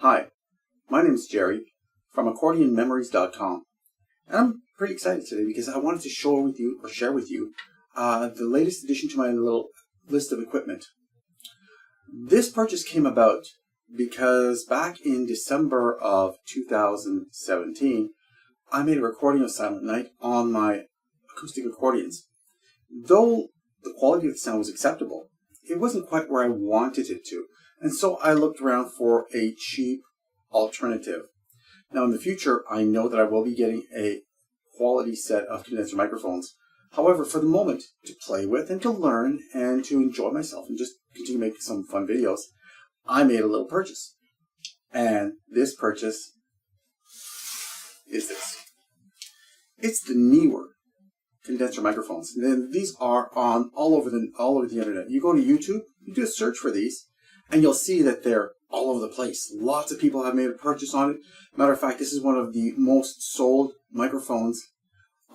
Hi, my name is Jerry from AccordionMemories.com, and I'm pretty excited today because I wanted to share with you the latest addition to my little list of equipment. This purchase came about because back in December of 2017, I made a recording of Silent Night on my acoustic accordions. Though the quality of the sound was acceptable, it wasn't quite where I wanted it to. And so I looked around for a cheap alternative. Now in the future, I know that I will be getting a quality set of condenser microphones. However, for the moment, to play with and to learn and to enjoy myself and just continue making some fun videos, I made a little purchase. And this purchase is this. It's the Neewer condenser microphones. And these are on all over the internet. You go to YouTube, you do a search for these, and you'll see that they're all over the place. Lots of people have made a purchase on it. Matter of fact, this is one of the most sold microphones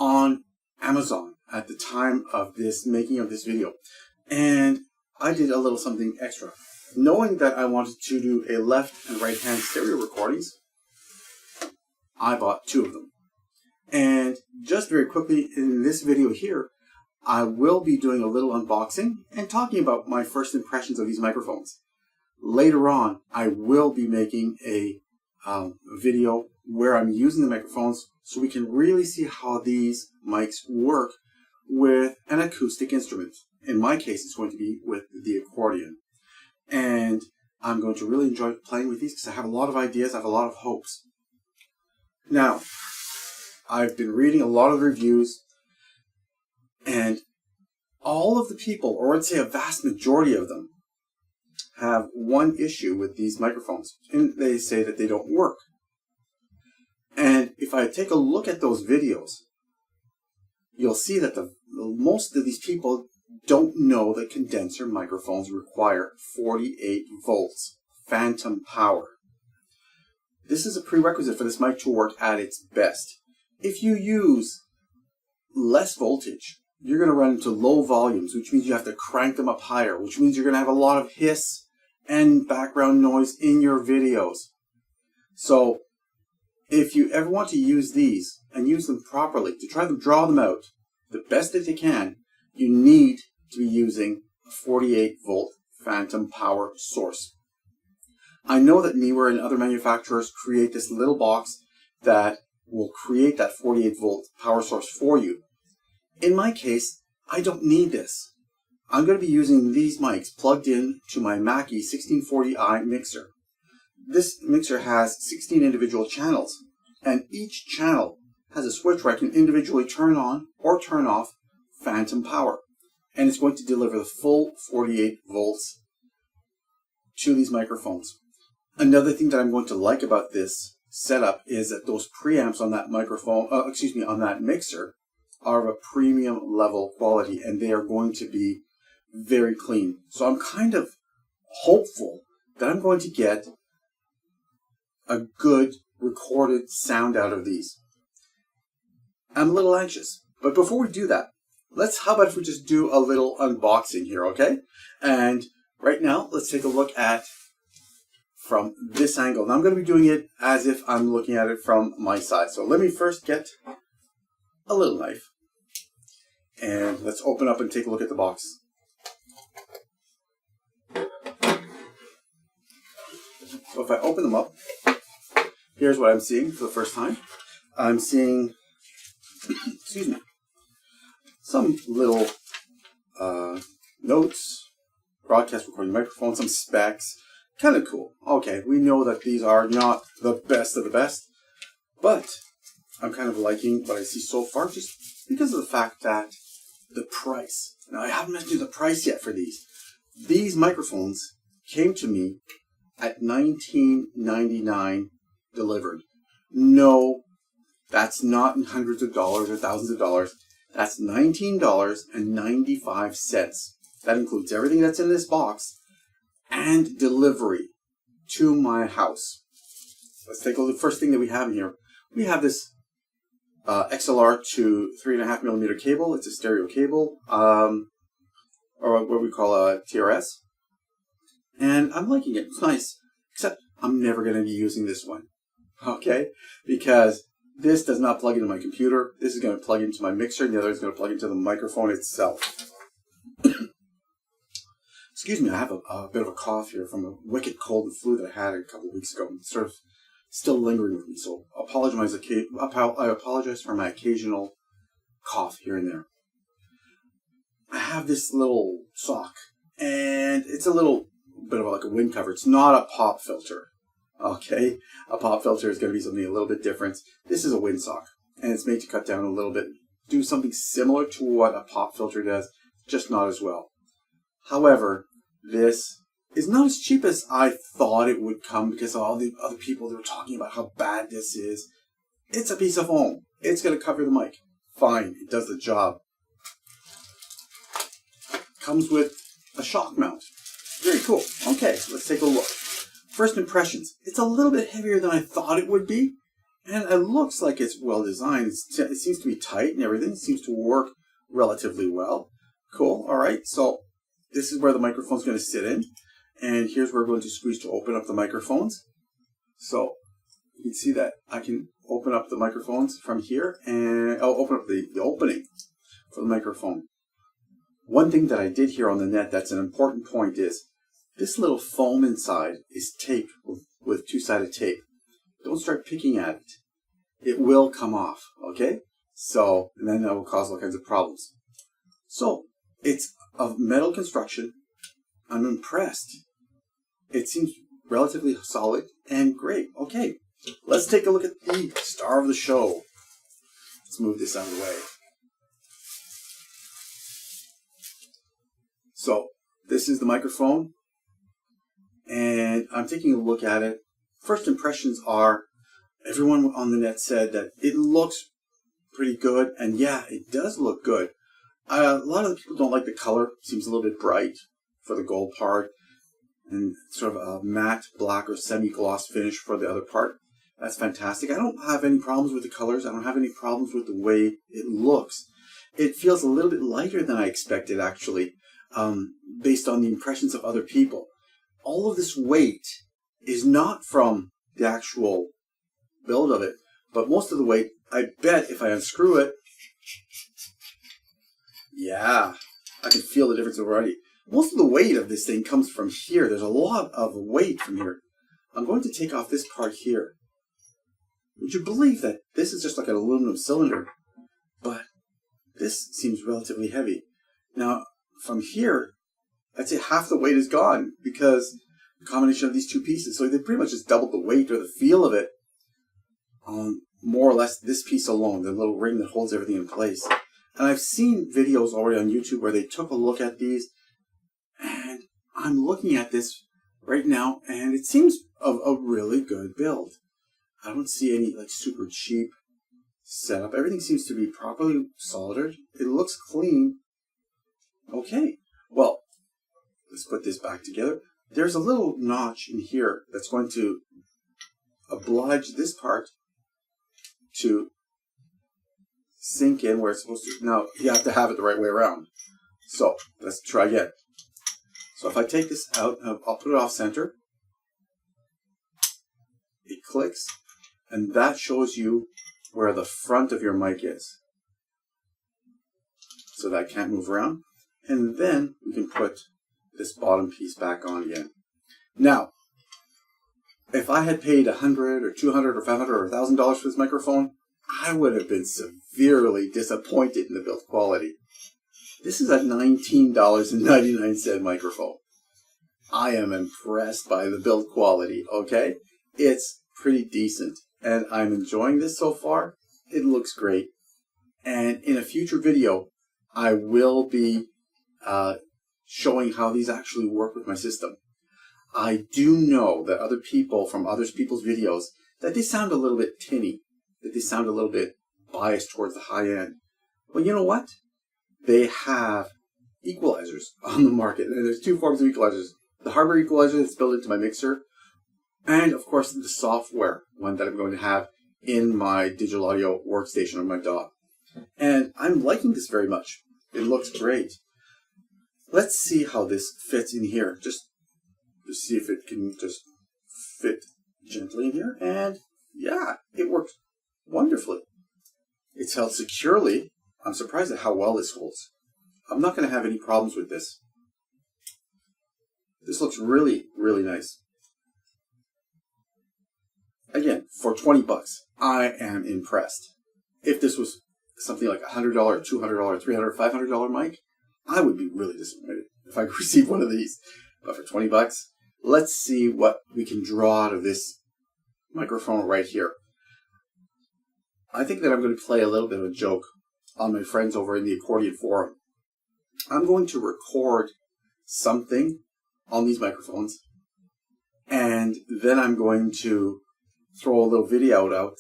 on Amazon at the time of this making of this video. And I did a little something extra. Knowing that I wanted to do a left and right hand stereo recordings, I bought two of them. And just very quickly in this video here, I will be doing a little unboxing and talking about my first impressions of these microphones. Later on, I will be making a video where I'm using the microphones so we can really see how these mics work with an acoustic instrument. In my case, it's going to be with the accordion. And I'm going to really enjoy playing with these because I have a lot of ideas, I have a lot of hopes. Now, I've been reading a lot of reviews, and all of the people, or I'd say a vast majority of them, have one issue with these microphones, and they say that they don't work. And if I take a look at those videos, you'll see that most of these people don't know that condenser microphones require 48 volts phantom power. This is a prerequisite for this mic to work at its best. If you use less voltage, you're going to run into low volumes, which means you have to crank them up higher, which means you're going to have a lot of hiss and background noise in your videos. So if you ever want to use these and use them properly, to try to draw them out the best that you can, you need to be using a 48 volt phantom power source. I know that Neewer and other manufacturers create this little box that will create that 48 volt power source for you. In my case, I don't need this. I'm going to be using these mics plugged in to my Mackie 1640i mixer. This mixer has 16 individual channels, and each channel has a switch where I can individually turn on or turn off phantom power. And it's going to deliver the full 48 volts to these microphones. Another thing that I'm going to like about this setup is that those preamps on that on that mixer are of a premium level quality, and they are going to be very clean. So I'm kind of hopeful that I'm going to get a good recorded sound out of these. I'm a little anxious, but before we do that, how about if we just do a little unboxing here, okay? And right now, let's take a look at from this angle. Now I'm going to be doing it as if I'm looking at it from my side. So let me first get a little knife, and let's open up and take a look at the box. So if I open them up, here's what I'm seeing for the first time. I'm seeing, excuse me, some little notes, broadcast recording microphone, some specs. Kind of cool. Okay, we know that these are not the best of the best, but I'm kind of liking what I see so far just because of the fact that the price. Now, I haven't mentioned the price yet for these. These microphones came to me at $19.99 delivered. No, that's not in hundreds of dollars or thousands of dollars. That's $19.95. That includes everything that's in this box and delivery to my house. Let's take a look. The first thing that we have in here, we have this XLR to 3.5mm cable. It's a stereo cable, or what we call a TRS. And I'm liking it. It's nice. Except I'm never going to be using this one, okay? Because this does not plug into my computer. This is going to plug into my mixer, and the other is going to plug into the microphone itself. Excuse me, I have a bit of a cough here from a wicked cold and flu that I had a couple of weeks ago. It's sort of still lingering with me, so I apologize for my occasional cough here and there. I have this little sock, and it's a little bit of like a wind cover. It's not a pop filter, okay? A pop filter is going to be something a little bit different. This is a wind sock, and it's made to cut down a little bit, do something similar to what a pop filter does, just not as well. However, this is not as cheap as I thought it would come because of all the other people that were talking about how bad this is. It's a piece of foam. It's going to cover the mic. Fine, it does the job. Comes with a shock mount. Very cool. Okay, let's take a look. First impressions. It's a little bit heavier than I thought it would be. And it looks like it's well designed. It seems to be tight and everything. It seems to work relatively well. Cool. All right. So this is where the microphone's going to sit in. And here's where we're going to squeeze to open up the microphones. So you can see that I can open up the microphones from here. And I'll open up the opening for the microphone. One thing that I did here on the net that's an important point is this little foam inside is taped with two-sided tape. Don't start picking at it. It will come off, okay? So, and then that will cause all kinds of problems. So, it's of metal construction. I'm impressed. It seems relatively solid and great. Okay, let's take a look at the star of the show. Let's move this out of the way. So, this is the microphone, and I'm taking a look at it. First impressions are, everyone on the net said that it looks pretty good, and yeah, it does look good. A lot of the people don't like the color. It seems a little bit bright for the gold part, and sort of a matte black or semi-gloss finish for the other part. That's fantastic. I don't have any problems with the colors. I don't have any problems with the way it looks. It feels a little bit lighter than I expected, actually. Based on the impressions of other people. All of this weight is not from the actual build of it, but most of the weight, I bet if I unscrew it, yeah, I can feel the difference already. Most of the weight of this thing comes from here. There's a lot of weight from here. I'm going to take off this part here. Would you believe that this is just like an aluminum cylinder, but this seems relatively heavy. Now, from here, I'd say half the weight is gone because the combination of these two pieces. So they pretty much just doubled the weight or the feel of it on more or less this piece alone, the little ring that holds everything in place. And I've seen videos already on YouTube where they took a look at these, and I'm looking at this right now, and it seems of a really good build. I don't see any like super cheap setup. Everything seems to be properly soldered. It looks clean. Okay, well, let's put this back together. There's a little notch in here that's going to oblige this part to sink in where it's supposed to. Now, you have to have it the right way around. So, let's try again. So if I take this out, I'll put it off center. It clicks, and that shows you where the front of your mic is. So that can't move around. And then we can put this bottom piece back on again. Now, if I had paid $100 or $200 or $500 or $1,000 for this microphone, I would have been severely disappointed in the build quality. This is a $19.99 microphone. I am impressed by the build quality, okay? It's pretty decent, and I'm enjoying this so far. It looks great. And in a future video, I will be showing how these actually work with my system. I do know that other people from other people's videos, that they sound a little bit tinny, that they sound a little bit biased towards the high end. Well, you know what? They have equalizers on the market, and there's two forms of equalizers. The hardware equalizer that's built into my mixer, and of course the software one that I'm going to have in my digital audio workstation on my DAW. And I'm liking this very much. It looks great. Let's see how this fits in here. Just to see if it can just fit gently in here, and yeah, it works wonderfully. It's held securely. I'm surprised at how well this holds. I'm not going to have any problems with this. This looks really, really nice. Again, for 20 bucks, I am impressed. If this was something like $100, $200, $300, $500 mic, I would be really disappointed if I received one of these. But for 20 bucks, let's see what we can draw out of this microphone right here. I think that I'm going to play a little bit of a joke on my friends over in the accordion forum. I'm going to record something on these microphones, and then I'm going to throw a little video out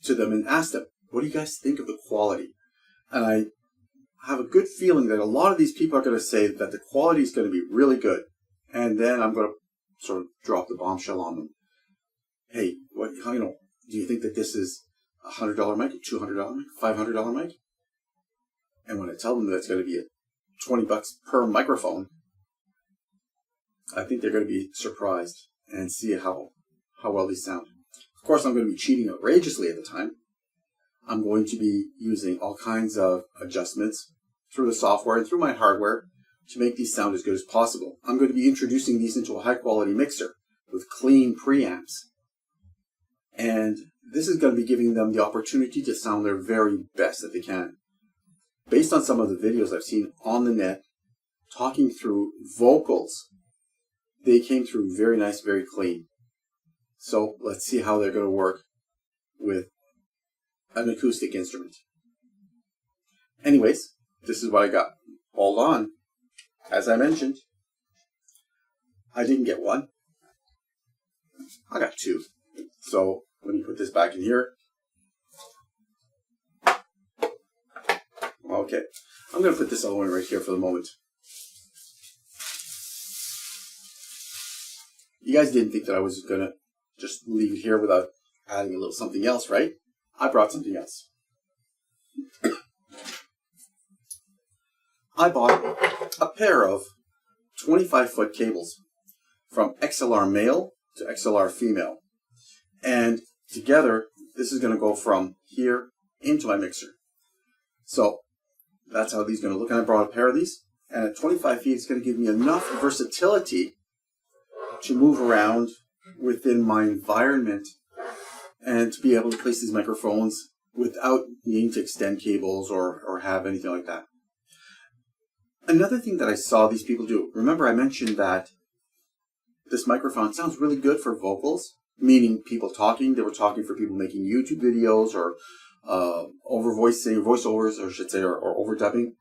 to them and ask them, what do you guys think of the quality? And I have a good feeling that a lot of these people are going to say that the quality is going to be really good. And then I'm going to sort of drop the bombshell on them. Hey, do you think that this is a $100 mic, a $200 mic, $500 mic? And when I tell them that it's going to be 20 bucks per microphone, I think they're going to be surprised and see how well these sound. Of course, I'm going to be cheating outrageously at the time. I'm going to be using all kinds of adjustments through the software and through my hardware to make these sound as good as possible. I'm going to be introducing these into a high-quality mixer with clean preamps. And this is going to be giving them the opportunity to sound their very best that they can. Based on some of the videos I've seen on the net, talking through vocals, they came through very nice, very clean. So let's see how they're going to work with an acoustic instrument. Anyways, this is what I got. Hold on. As I mentioned, I didn't get one. I got two. So let me put this back in here. Okay. I'm going to put this other one right here for the moment. You guys didn't think that I was going to just leave it here without adding a little something else, right? I brought something else. I bought a pair of 25-foot cables from XLR male to XLR female. And together, this is going to go from here into my mixer. So that's how these are going to look. And I brought a pair of these. And at 25 feet, it's going to give me enough versatility to move around within my environment and to be able to place these microphones without needing to extend cables or have anything like that. Another thing that I saw these people do, remember I mentioned that this microphone sounds really good for vocals, meaning people talking. They were talking for people making YouTube videos or voiceovers, or I should say, or overdubbing.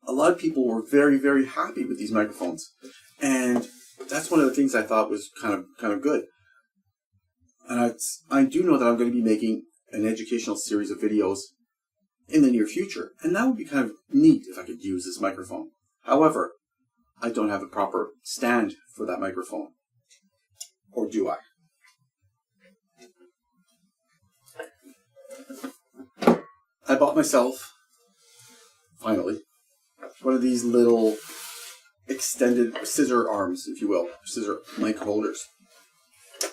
A lot of people were very, very happy with these microphones. And that's one of the things I thought was kind of good. And I do know that I'm going to be making an educational series of videos in the near future. And that would be kind of neat if I could use this microphone. However, I don't have a proper stand for that microphone. Or do I? I bought myself, finally, one of these little extended scissor arms, if you will, scissor mic holders.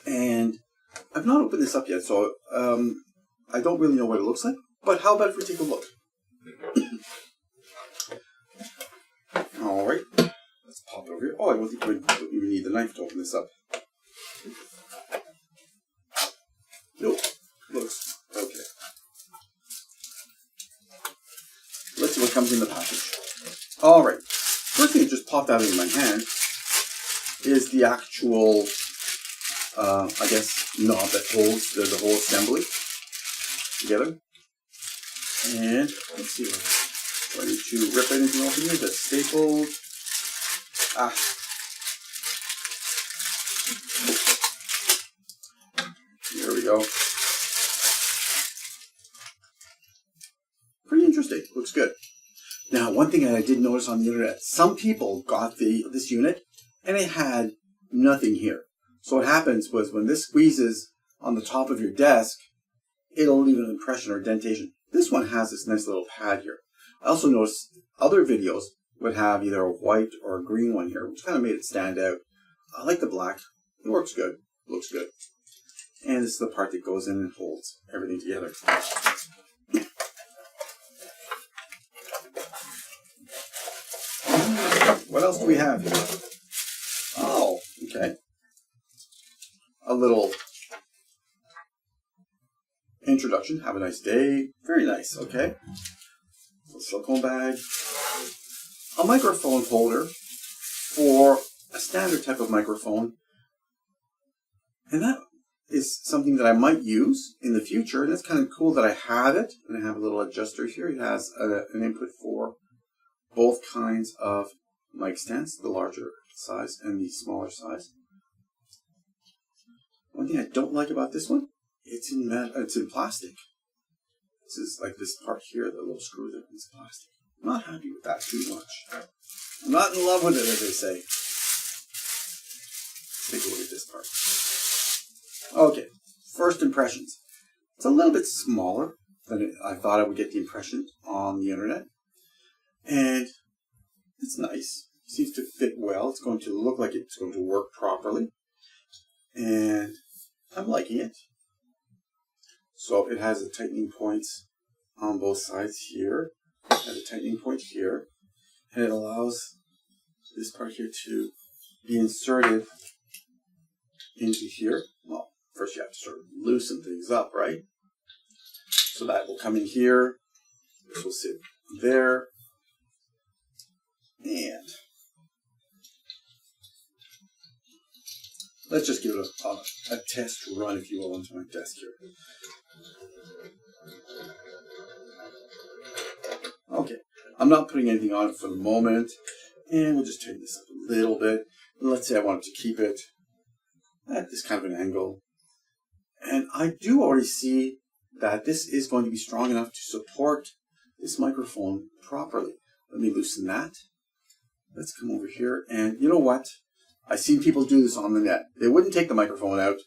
And I've not opened this up yet, so I don't really know what it looks like. But how about if we take a look? All right, let's pop it over here. Oh, I don't think we even need the knife to open this up. Nope, looks okay. Let's see what comes in the package. All right, first thing that just popped out of my hand is the actual, I guess, knob that holds the whole assembly together. And let's see, do I need to rip anything open here? That's stapled. Here we go. Pretty interesting. Looks good. Now, one thing that I did notice on the internet, some people got this unit and it had nothing here. So what happens was when this squeezes on the top of your desk, it'll leave an impression or indentation. This one has this nice little pad here. I also noticed other videos would have either a white or a green one here, which kind of made it stand out. I like the black. It works good. Looks good. And this is the part that goes in and holds everything together. What else do we have here? Oh, okay. A little introduction. Have a nice day. Very nice, okay. A silicone bag. A microphone holder for a standard type of microphone. And that is something that I might use in the future. And it's kind of cool that I have it. And I have a little adjuster here. It has an input for both kinds of mic stands, the larger size and the smaller size. One thing I don't like about this one, it's in plastic. This is like this part here, the little screw there, is plastic. I'm not happy with that too much. I'm not in love with it, as they say. Take a look at this part. Okay, first impressions. It's a little bit smaller than I thought I would get the impression on the internet. And it's nice. It seems to fit well. It's going to look like it's going to work properly. And I'm liking it. So it has the tightening points on both sides here. It has a tightening point here. And it allows this part here to be inserted into here. Well, first you have to sort of loosen things up, right? So that will come in here. This will sit there. And let's just give it a test run, if you will, onto my desk here. Okay, I'm not putting anything on it for the moment. And we'll just tighten this up a little bit. Let's say I wanted to keep it at this kind of an angle. And I do already see that this is going to be strong enough to support this microphone properly. Let me loosen that. Let's come over here. And you know what? I've seen people do this on the net. They wouldn't take the microphone out.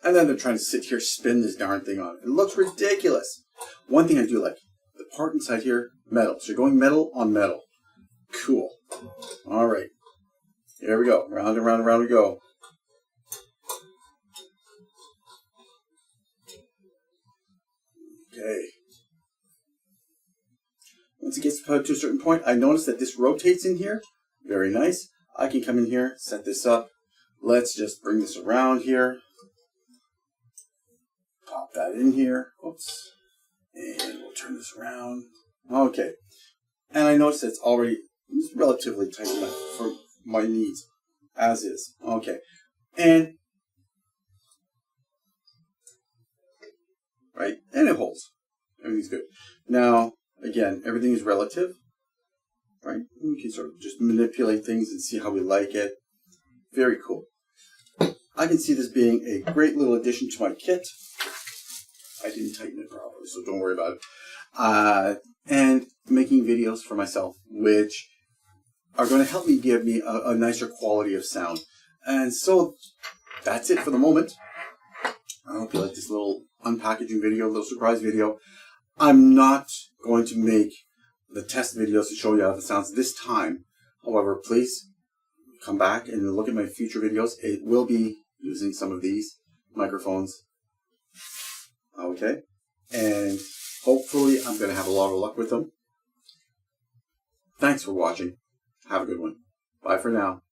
And then they're trying to sit here, spin this darn thing on it. It looks ridiculous. One thing I do like, the part inside here, metal. So you're going metal on metal. Cool. All right. Here we go. Round and round and round we go. Okay. Once it gets to a certain point, I notice that this rotates in here. Very nice. I can come in here, set this up. Let's just bring this around here. Pop that in here. Oops. And we'll turn this around. Okay. And I notice that it's already relatively tight enough for my needs, as is. Okay. And right, and it holds. Everything's good. Now, again, everything is relative, right? We can sort of just manipulate things and see how we like it. Very cool. I can see this being a great little addition to my kit. I didn't tighten it properly, so don't worry about it. And making videos for myself, which are going to help me give me a nicer quality of sound. And so that's it for the moment. I hope you like this little unpackaging video, little surprise video. I'm not going to make the test videos to show you how it sounds this time. However, please come back and look at my future videos. It will be using some of these microphones. Okay. And hopefully I'm going to have a lot of luck with them. Thanks for watching. Have a good one. Bye for now.